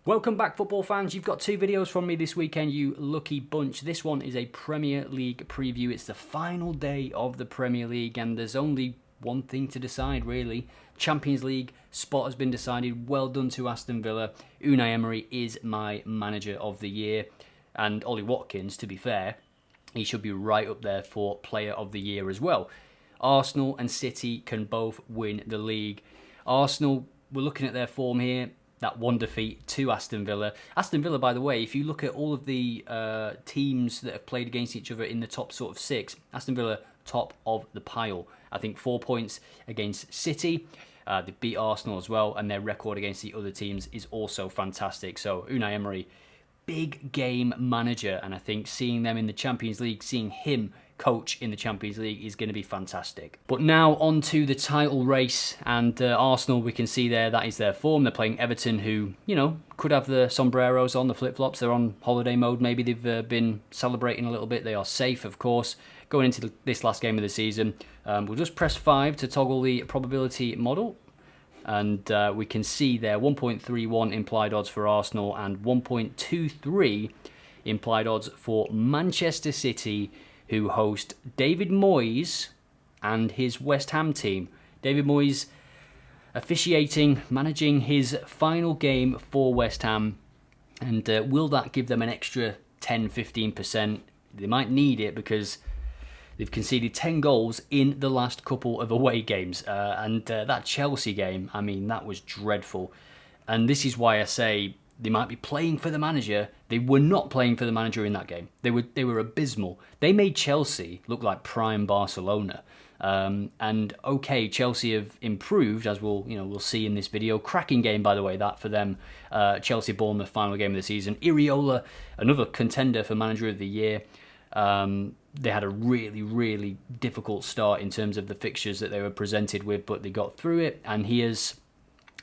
Welcome back, football fans. You've got two videos from me this weekend, you lucky bunch. This one is a Premier League preview. It's the final day of the Premier League, and there's only one thing to decide, really. Champions League spot has been decided. Well done to Aston Villa. Unai Emery is my manager of the year. And Ollie Watkins, to be fair, he should be right up there for player of the year as well. Arsenal and City can both win the league. Arsenal, we're looking at their form here. That one defeat to Aston Villa. Aston Villa, by the way, if you look at all of the teams that have played against each other in the top sort of six, Aston Villa top of the pile. I think 4 points against City. They beat Arsenal as well, and their record against the other teams is also fantastic. So Unai Emery, big game manager, and I think seeing them in the Champions League, seeing him coach in the Champions League is going to be fantastic. But now on to the title race, and Arsenal, we can see there, that is their form. They're playing Everton, who, you know, could have the sombreros on, the flip-flops. They're on holiday mode. Maybe they've been celebrating a little bit. They are safe, of course, going into this last game of the season. We'll just press 5 to toggle the probability model, and we can see there 1.31 implied odds for Arsenal and 1.23 implied odds for Manchester City, who host David Moyes and his West Ham team. David Moyes officiating, managing his final game for West Ham. And will that give them an extra 10-15%? They might need it because they've conceded 10 goals in the last couple of away games. And that Chelsea game, I mean, that was dreadful. And this is why I say they might be playing for the manager. They were not playing for the manager in that game. They were abysmal. They made Chelsea look like prime Barcelona. And okay, Chelsea have improved, as we'll see in this video. Cracking game, by the way, that for them. Chelsea-Bournemouth final game of the season. Iriola, another contender for manager of the year. They had a really, really difficult start in terms of the fixtures that they were presented with, but they got through it, and he has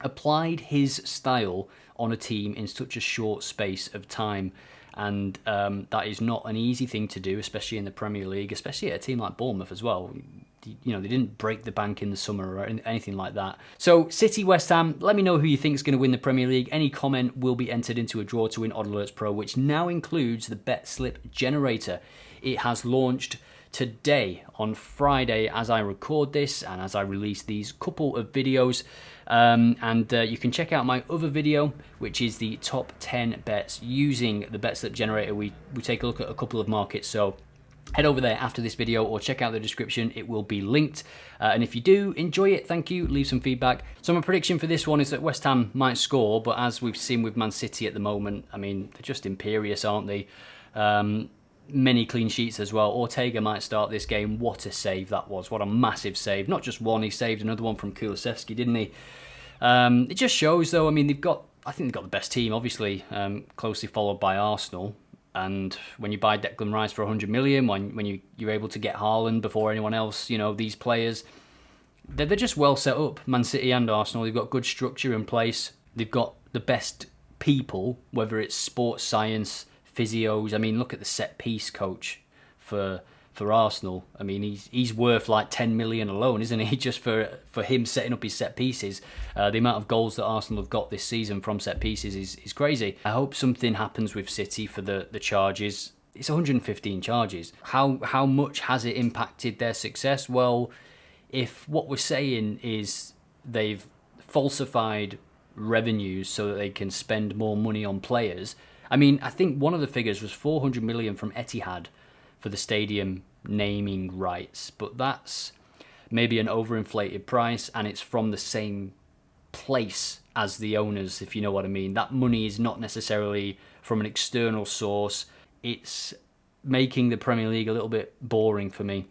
applied his style on a team in such a short space of time, and that is not an easy thing to do, especially in the Premier League, especially at a team like Bournemouth as well. You know, they didn't break the bank in the summer or anything like that. So City, West Ham, let me know who you think is going to win the Premier League. Any comment will be entered into a draw to win OddAlerts Pro, which now includes the bet slip generator. It has launched today on Friday as I record this and as I release these couple of videos. And you can check out my other video, which is the top 10 bets using the bet slip generator. We take a look at a couple of markets, so head over there after this video or check out the description. It will be linked. And if you do enjoy it, thank you, leave some feedback. So my prediction for this one is that West Ham might score, but as we've seen with Man City at the moment, I mean, they're just imperious, aren't they? Many clean sheets as well. Ortega might start this game. What a save that was. What a massive save. Not just one, he saved another one from Kulusevski, didn't he? It just shows, though, I mean, I think they've got the best team, obviously, closely followed by Arsenal. And when you buy Declan Rice for 100 million, when you're able to get Haaland before anyone else, you know, these players, they're just well set up, Man City and Arsenal. They've got good structure in place. They've got the best people, whether it's sports science, physios. I mean, look at the set piece coach for Arsenal. I mean, he's worth like 10 million alone, isn't he? Just for him setting up his set pieces. The amount of goals that Arsenal have got this season from set pieces is crazy. I hope something happens with City for the charges. It's 115 charges. How much has it impacted their success? Well, if what we're saying is they've falsified revenues so that they can spend more money on players. I mean, I think one of the figures was 400 million from Etihad for the stadium naming rights, but that's maybe an overinflated price, and it's from the same place as the owners, if you know what I mean. That money is not necessarily from an external source. It's making the Premier League a little bit boring for me.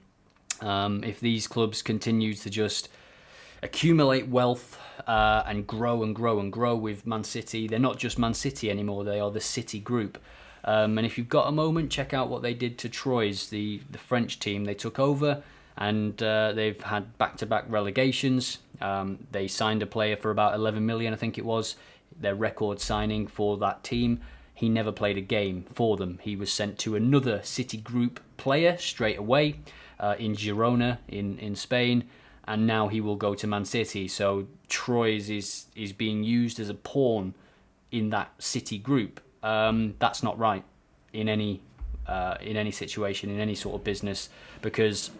If these clubs continue to just accumulate wealth and grow and grow and grow with Man City, they're not just Man City anymore, they are the City Group. And if you've got a moment, check out what they did to Troyes, the French team. They took over, and they've had back-to-back relegations. They signed a player for about 11 million, I think it was, their record signing for that team. He never played a game for them. He was sent to another City Group player straight away in Girona in Spain, and now he will go to Man City. So Troyes is being used as a pawn in that City group. That's not right in any situation, in any sort of business, because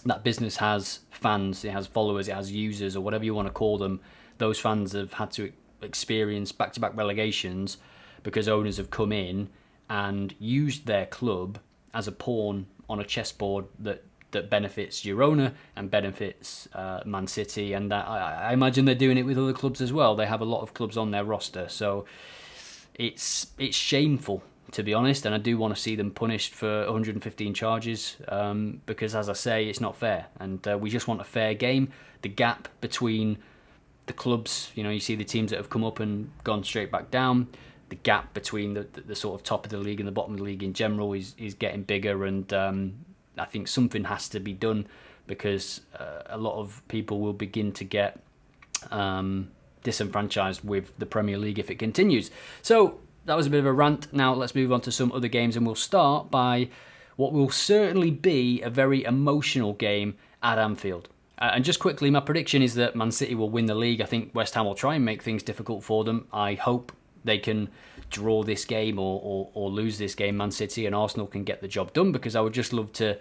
that business has fans, it has followers, it has users, or whatever you want to call them. Those fans have had to experience back-to-back relegations because owners have come in and used their club as a pawn on a chessboard that benefits your owner and benefits Man City, and that I imagine they're doing it with other clubs as well. They have a lot of clubs on their roster, so it's shameful, to be honest, and I do want to see them punished for 115 charges because, as I say, it's not fair, and we just want a fair game. The gap between the clubs, you see the teams that have come up and gone straight back down, the gap between the sort of top of the league and the bottom of the league in general is getting bigger, and I think something has to be done because a lot of people will begin to get disenfranchised with the Premier League if it continues. So that was a bit of a rant. Now let's move on to some other games, and we'll start by what will certainly be a very emotional game at Anfield. And just quickly, my prediction is that Man City will win the league. I think West Ham will try and make things difficult for them. I hope they can draw this game or lose this game, Man City, and Arsenal can get the job done, because I would just love to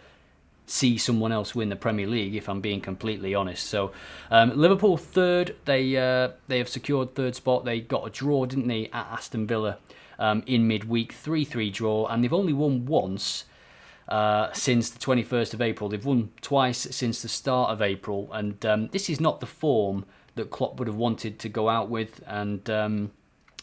see someone else win the Premier League, if I'm being completely honest. So Liverpool third, they have secured third spot. They got a draw, didn't they, at Aston Villa in midweek, 3-3 draw, and they've only won once since the 21st of April. They've won twice since the start of April, and this is not the form that Klopp would have wanted to go out with, and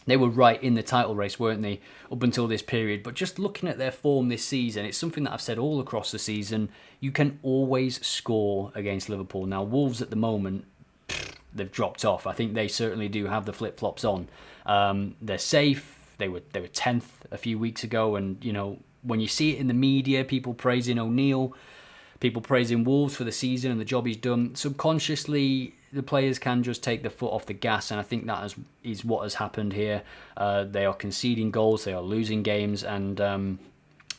they were right in the title race, weren't they, up until this period. But just looking at their form this season, it's something that I've said all across the season. You can always score against Liverpool. Now, Wolves at the moment, they've dropped off. I think they certainly do have the flip-flops on. They're safe. They were 10th a few weeks ago, and, when you see it in the media, people praising O'Neill, people praising Wolves for the season and the job he's done, subconsciously the players can just take the foot off the gas, and I think that is what has happened here. They are conceding goals, they are losing games, and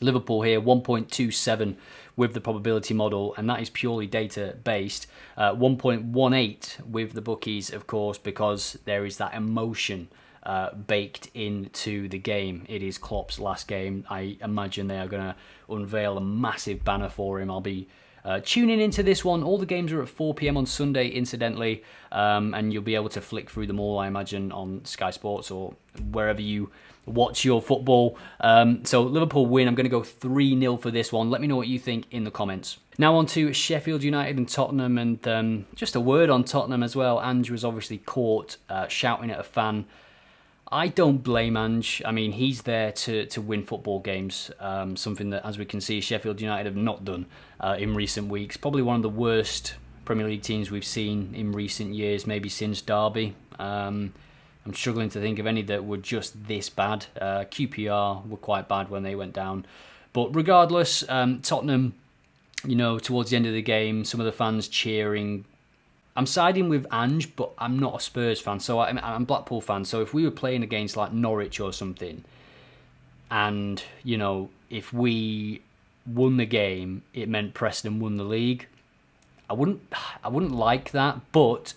Liverpool here 1.27 with the probability model, and that is purely data based. 1.18 with the bookies, of course, because there is that emotion baked into the game. It is Klopp's last game. I imagine they are going to unveil a massive banner for him. I'll be tuning into this one. All the games are at 4 p.m. on Sunday, incidentally, and you'll be able to flick through them all, I imagine, on Sky Sports or wherever you watch your football. So Liverpool win. I'm going to go 3-0 for this one. Let me know what you think in the comments. Now on to Sheffield United and Tottenham, and just a word on Tottenham as well. Ange was obviously caught shouting at a fan. I don't blame Ange. I mean, he's there to win football games, something that, as we can see, Sheffield United have not done in recent weeks. Probably one of the worst Premier League teams we've seen in recent years, maybe since Derby. I'm struggling to think of any that were just this bad. QPR were quite bad when they went down. But regardless, Tottenham, towards the end of the game, some of the fans cheering. I'm siding with Ange, but I'm not a Spurs fan, so I'm a Blackpool fan. So if we were playing against like Norwich or something, and if we won the game, it meant Preston won the league. I wouldn't like that. But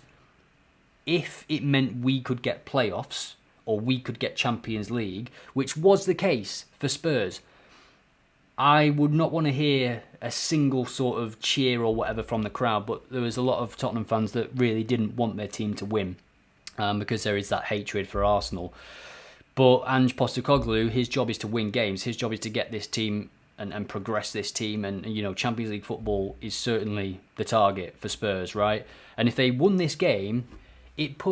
if it meant we could get playoffs or we could get Champions League, which was the case for Spurs, I would not want to hear a single sort of cheer or whatever from the crowd, but there was a lot of Tottenham fans that really didn't want their team to win because there is that hatred for Arsenal. But Ange Postecoglou, his job is to win games. His job is to get this team and progress this team. And, Champions League football is certainly the target for Spurs, right? And if they won this game, it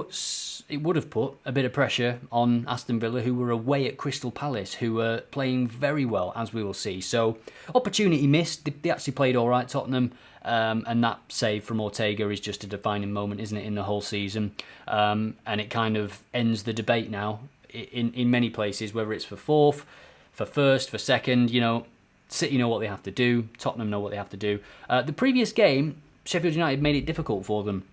would have put a bit of pressure on Aston Villa, who were away at Crystal Palace, who were playing very well, as we will see. So, opportunity missed. They actually played all right, Tottenham, and that save from Ortega is just a defining moment, isn't it, in the whole season? And it kind of ends the debate now in many places, whether it's for fourth, for first, for second. City know what they have to do. Tottenham know what they have to do. The previous game, Sheffield United made it difficult for them,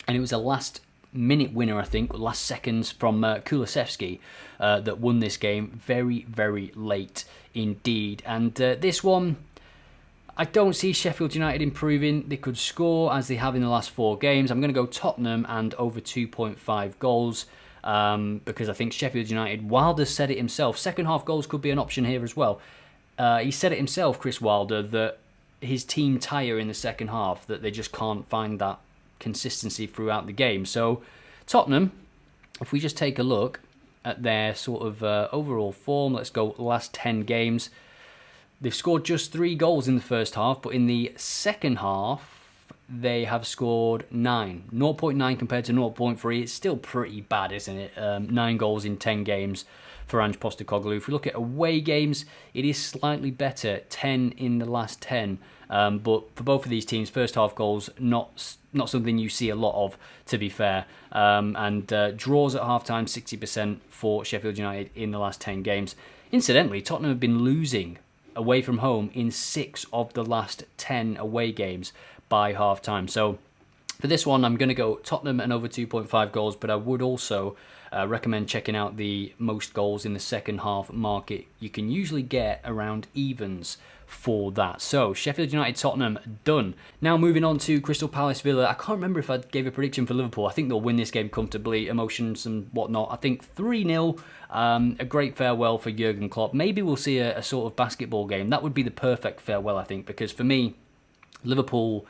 and it was a last-minute winner, I think, last seconds from Kulusevski that won this game very, very late indeed. And this one, I don't see Sheffield United improving. They could score as they have in the last 4 games. I'm going to go Tottenham and over 2.5 goals. because I think Sheffield United, Wilder said it himself, second half goals could be an option here as well. He said it himself, Chris Wilder, that his team tire in the second half, that they just can't find that consistency throughout the game. So Tottenham, if we just take a look at their sort of overall form, let's go last 10 games. They've scored just 3 goals in the first half, but in the second half, they have scored 9. 0.9 compared to 0.3. It's still pretty bad, isn't it? 9 goals in 10 games for Ange Postecoglou. If we look at away games, it is slightly better, 10 in the last 10. But for both of these teams, first half goals, not something you see a lot of, to be fair. And draws at half-time, 60% for Sheffield United in the last 10 games. Incidentally, Tottenham have been losing away from home in 6 of the last 10 away games by half-time. So for this one, I'm going to go Tottenham and over 2.5 goals, but I would also recommend checking out the most goals in the second half market. You can usually get around evens for that. So Sheffield United, Tottenham, done. Now moving on to Crystal Palace, Villa. I can't remember if I gave a prediction for Liverpool. I think they'll win this game comfortably, emotions and whatnot. I think 3-0, a great farewell for Jurgen Klopp. Maybe we'll see a sort of basketball game. That would be the perfect farewell, I think, because for me, Liverpool,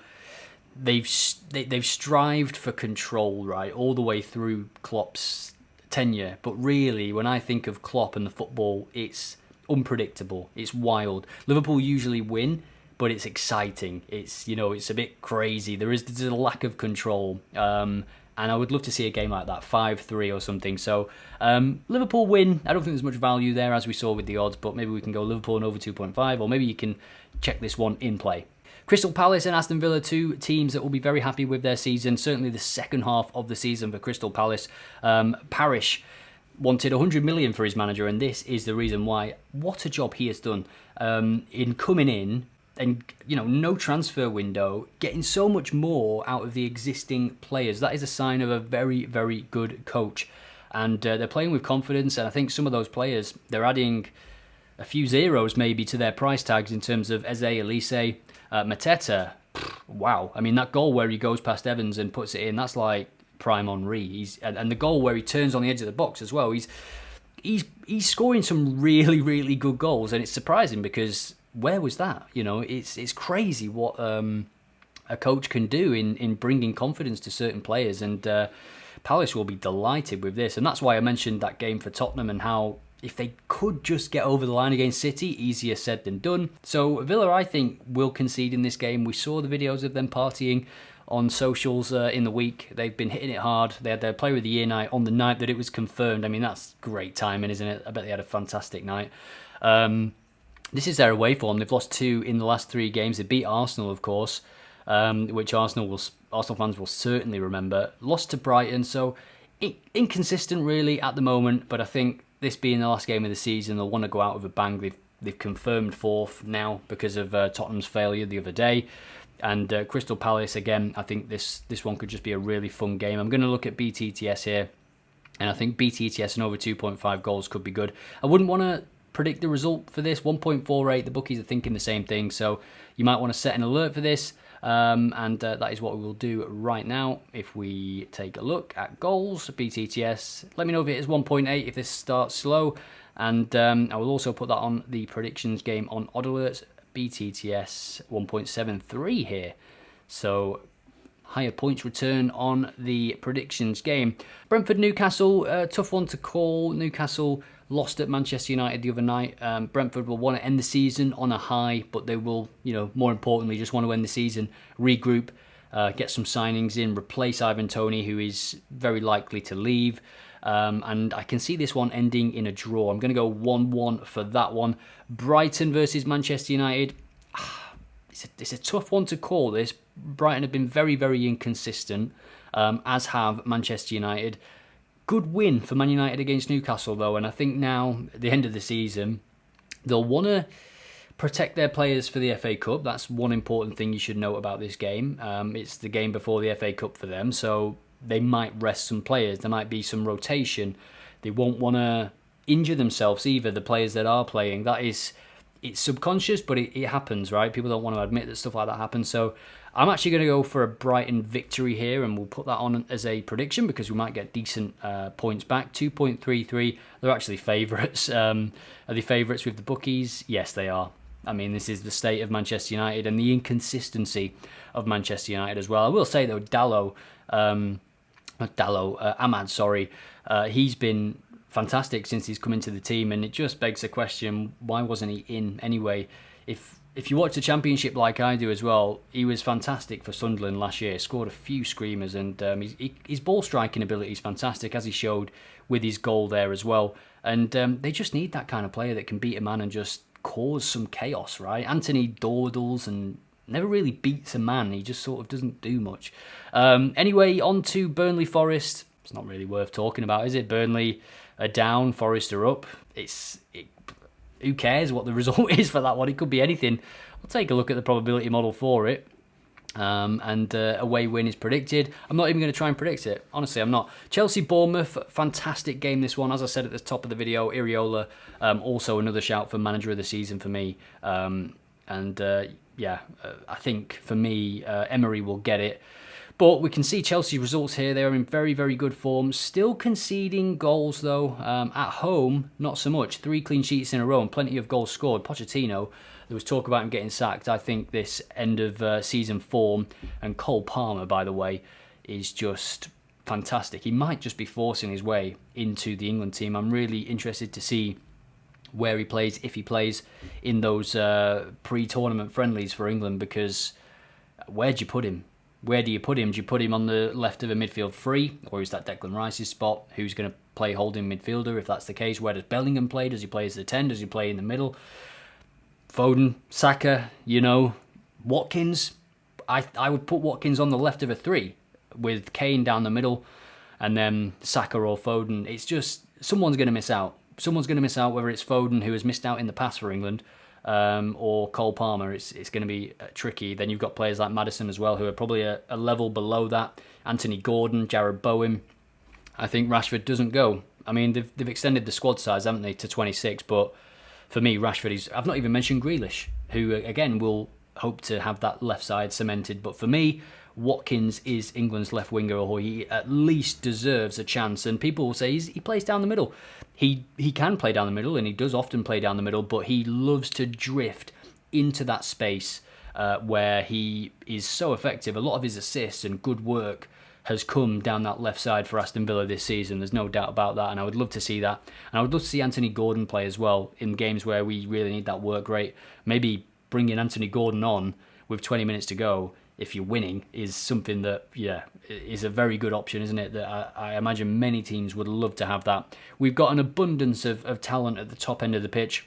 they've strived for control, right, all the way through Klopp's tenure. But really, when I think of Klopp and the football, it's unpredictable. It's wild. Liverpool usually win, but it's exciting. It's, you know, it's a bit crazy. There's a lack of control. And I would love to see a game like that, 5-3 or something. So Liverpool win. I don't think there's much value there, as we saw with the odds, but maybe we can go Liverpool and over 2.5, or maybe you can check this one in play. Crystal Palace and Aston Villa, 2 teams that will be very happy with their season. Certainly the second half of the season for Crystal Palace. Parish wanted 100 million for his manager, and this is the reason why. What a job he has done in coming in and, you know, no transfer window, getting so much more out of the existing players. That is a sign of a very, very good coach. And they're playing with confidence, and I think some of those players, they're adding a few zeros maybe to their price tags in terms of Eze, Elise, Mateta. Wow. I mean, that goal where he goes past Evans and puts it in, that's like prime Henry. And the goal where he turns on the edge of the box as well. He's scoring some really, really good goals, and it's surprising because where was that? You know, it's crazy what a coach can do in bringing confidence to certain players, and Palace will be delighted with this. And that's why I mentioned that game for Tottenham and how if they could just get over the line against City, easier said than done. So Villa, I think, will concede in this game. We saw the videos of them partying on socials in the week. They've been hitting it hard. They had their Player of the Year night on the night that it was confirmed. I mean, that's great timing, isn't it? I bet they had a fantastic night. This is their away form. They've lost 2 in the last 3 games. They beat Arsenal, of course, which Arsenal fans will certainly remember. Lost to Brighton, so inconsistent really at the moment, but I think this being the last game of the season, they'll want to go out with a bang. They've confirmed 4th now because of Tottenham's failure the other day. And Crystal Palace, again, I think this one could just be a really fun game. I'm going to look at BTTS here, and I think BTTS and over 2.5 goals could be good. I wouldn't want to predict the result for this. 1.48, the bookies are thinking the same thing, so you might want to set an alert for this. And that is what we will do right now. If we take a look at goals, BTTS, let me know if it is 1.8 if this starts slow, and I will also put that on the predictions game on OddAlerts. BTTS 1.73 here, so higher points return on the predictions game. Brentford Newcastle, tough one to call. Newcastle lost at Manchester United the other night. Brentford will want to end the season on a high, but they will, you know, more importantly, just want to end the season, regroup, get some signings in, replace Ivan Toney, who is very likely to leave. And I can see this one ending in a draw. I'm going to go 1-1 for that one. Brighton versus Manchester United. It's a tough one to call this. Brighton have been very, very inconsistent, as have Manchester United. Good win for Man United against Newcastle, though, and I think now, at the end of the season, they'll want to protect their players for the FA Cup. That's one important thing you should know about this game. It's the game before the FA Cup for them, so they might rest some players. There might be some rotation. They won't want to injure themselves either, the players that are playing. That is it's subconscious, but it happens, right? People don't want to admit that stuff like that happens. So I'm actually going to go for a Brighton victory here, and we'll put that on as a prediction because we might get decent points back. 2.33. They're actually favourites. Are they favourites with the bookies? Yes, they are. I mean, this is the state of Manchester United and the inconsistency of Manchester United as well. I will say, though, Ahmad, sorry, he's been fantastic since he's come into the team, and it just begs the question, why wasn't he in anyway? If you watch the Championship like I do as well, he was fantastic for Sunderland last year, scored a few screamers, and his ball striking ability is fantastic, as he showed with his goal there as well. And they just need that kind of player that can beat a man and just cause some chaos, right? Anthony dawdles and never really beats a man. He just sort of doesn't do much. Anyway, on to Burnley Forest. It's not really worth talking about, is it? Burnley are down, Forest are up. Who cares what the result is for that one? It could be anything. I'll take a look at the probability model for it. And away win is predicted. I'm not even going to try and predict it. Honestly, I'm not. Chelsea-Bournemouth, fantastic game this one. As I said at the top of the video, Iriola, also another shout for manager of the season for me. I think for me, Emery will get it. But we can see Chelsea's results here. They are in very, very good form. Still conceding goals, though. At home, not so much. 3 clean sheets in a row and plenty of goals scored. Pochettino, there was talk about him getting sacked. I think this end of season form, and Cole Palmer, by the way, is just fantastic. He might just be forcing his way into the England team. I'm really interested to see where he plays, if he plays in those pre-tournament friendlies for England, because where do you put him? Where do you put him? Do you put him on the left of a midfield three, or is that Declan Rice's spot? Who's going to play holding midfielder if that's the case? Where does Bellingham play? Does he play as the 10? Does he play in the middle? Foden, Saka, Watkins. I would put Watkins on the left of a 3 with Kane down the middle, and then Saka or Foden. It's just someone's going to miss out. Someone's going to miss out, whether it's Foden, who has missed out in the past for England, or Cole Palmer. It's going to be tricky. Then you've got players like Maddison as well, who are probably a level below that. Anthony Gordon, Jared Bowen. I think Rashford doesn't go. I mean, they've extended the squad size, haven't they, to 26, but for me, Rashford I've not even mentioned Grealish, who, again, will hope to have that left side cemented. But for me, Watkins is England's left winger, or he at least deserves a chance. And people will say he plays down the middle. He can play down the middle, and he does often play down the middle, but he loves to drift into that space where he is so effective. A lot of his assists and good work has come down that left side for Aston Villa this season. There's no doubt about that, and I would love to see that. And I would love to see Anthony Gordon play as well in games where we really need that work rate. Maybe bringing Anthony Gordon on with 20 minutes to go, if you're winning, is something that, is a very good option, isn't it? That I imagine many teams would love to have that. We've got an abundance of talent at the top end of the pitch.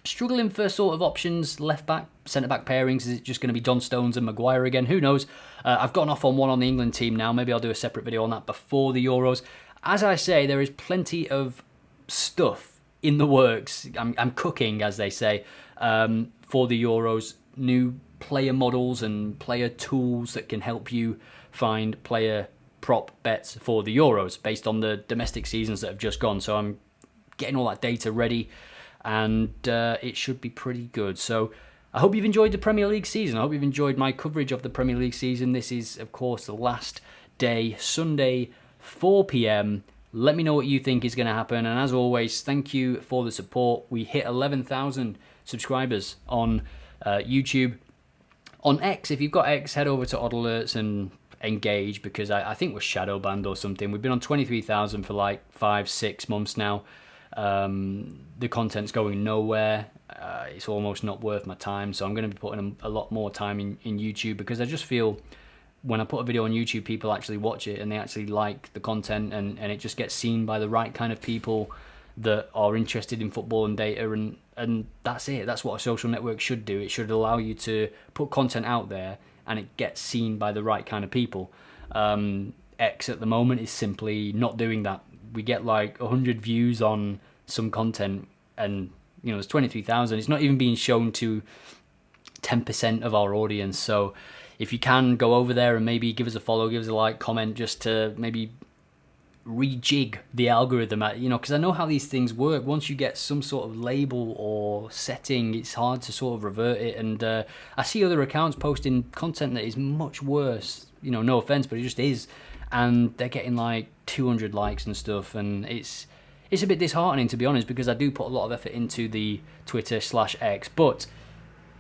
Struggling for sort of options, left-back, centre-back pairings. Is it just going to be Don Stones and Maguire again? Who knows? I've gone off on one on the England team now. Maybe I'll do a separate video on that before the Euros. As I say, there is plenty of stuff in the works. I'm cooking, as they say, for the Euros. New player models and player tools that can help you find player prop bets for the Euros based on the domestic seasons that have just gone. So I'm getting all that data ready, and it should be pretty good. So I hope you've enjoyed the Premier League season. I hope you've enjoyed my coverage of the Premier League season. This is, of course, the last day, Sunday, 4 p.m. Let me know what you think is going to happen. And as always, thank you for the support. We hit 11,000 subscribers on YouTube. On X, if you've got X, head over to OddAlerts and engage, because I think we're shadow banned or something. We've been on 23,000 for like 5-6 months now. The content's going nowhere. It's almost not worth my time, so I'm going to be putting a lot more time in YouTube, because I just feel when I put a video on YouTube, people actually watch it and they actually like the content, and it just gets seen by the right kind of people that are interested in football and data, and that's it. That's what a social network should do. It should allow you to put content out there and it gets seen by the right kind of people. X at the moment is simply not doing that. We get like 100 views on some content, and there's 23,000. It's not even being shown to 10% of our audience. So if you can, go over there and maybe give us a follow, give us a like, comment, just to maybe rejig the algorithm, you know, because I know how these things work. Once you get some sort of label or setting, it's hard to sort of revert it. And I see other accounts posting content that is much worse, you know, no offense, but it just is, and they're getting like 200 likes and stuff, and it's a bit disheartening, to be honest, because I do put a lot of effort into the Twitter/X. But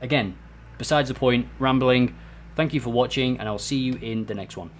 again, besides the point, rambling. Thank you for watching, and I'll see you in the next one.